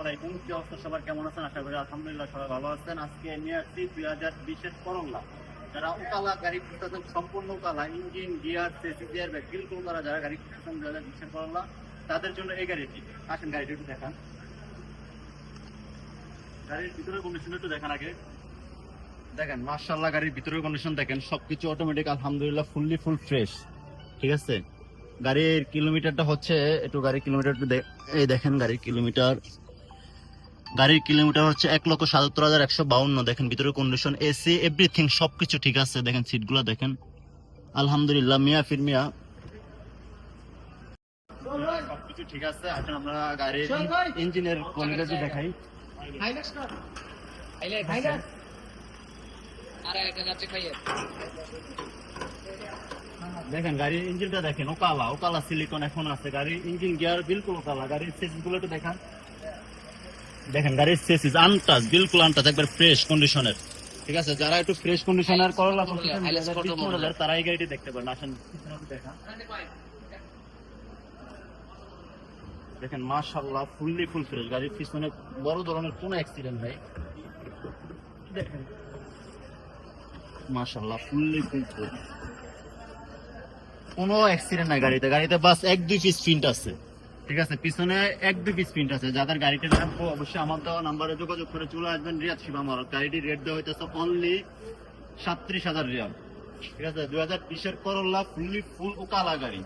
আলাইকুম। কি অবস্থা সবার, কেমন আছেন? আশা করি আলহামদুলিল্লাহ সবাই ভালো আছেন। আজকে নিয়ে আসছি 2020-এর করল্লা। যারা উকালা গাড়ি খুঁজতেছেন, সম্পূর্ণ উকালা, engine, gear, chassis, air bag, বিলকুল তারা যারা গাড়ি খুঁজতেছেন 2020-এর করল্লা, তাদের জন্য এই গাড়িটি। আসেন গাড়িটি একটু দেখান। গাড়ির ভিতরে কন্ডিশন একটু দেখান আগে। দেখেন মাশাআল্লাহ, গাড়ির ভিতরের কন্ডিশন দেখেন, সবকিছু অটোমেটিক আলহামদুলিল্লাহ ফুল ফ্রেশ। ঠিক আছে, গাড়ির কিলোমিটারটা হচ্ছে একটু গাড়ির কিলোমিটার একটু এই দেখেন, গাড়ির কিলোমিটার হচ্ছে 1,77,152। দেখেন ভিতরের কন্ডিশন, এসি, এভরিথিং সবকিছু ঠিক আছে। দেখেন সিটগুলো দেখেন, আলহামদুলিল্লাহ মিয়া ফির মিয়া সবকিছু ঠিক আছে। এখন আমরা গাড়ির ইঞ্জিনের কোয়ালিটি দেখাই। দেখেন গাড়ির ইঞ্জিনটা দেখেন, ওকালা ওকালা সিলিকন এখন আছে। গাড়ির ইঞ্জিন, গিয়ার বিলকুল ওকালা। গাড়ির চেসিস গুলো একটু দেখান। দেখেন গাড়ির চেসিস আনটাচ, বিলকুল আনটাচ, একবার ফ্রেশ কন্ডিশনের। ঠিক আছে, যারা একটু ফ্রেশ কন্ডিশনের করলা তারা এই গাড়িটি দেখতে পারেন। আসেন দেখান। দেখেন মাশাআল্লাহ ফুল ফ্রেশ। গাড়ির পিছনে বড় ধরনের কোনো অ্যাক্সিডেন্ট নাই। দেখেন মাশাআল্লাহ ফুল ফ্রেশ, কোনো অ্যাক্সিডেন্ট নাই গাড়িতে। গাড়িতে বাস 1-2 পিস প্রিন্ট আছে। ঠিক আছে, পিছনে 1-2 পিস প্রিন্ট আছে। যাদের গাড়িটা রাখবো অবশ্যই আমার দেওয়া নাম্বারে যোগাযোগ করে চলে আসবেন। রিয়াদ শিবা মরদ। গাড়িটির রেট দেওয়া হইতেছে অনলি 37,000 রিয়াল। ঠিক আছে, 2020-এর করল্লা ফুল ওকালা গাড়ি,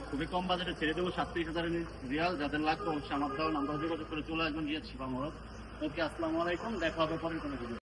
খুবই কম বাজেটে ছেড়ে দেবো 37,000 রিয়াল। যাদের লাগবে অবশ্যই আমার দেওয়া নাম্বারে যোগাযোগ করে চলে আসবেন। রিয়াদ শিবা মরদ। ওকে, আসসালামু আলাইকুম, দেখা হবে পরে কোনো ভিডিও।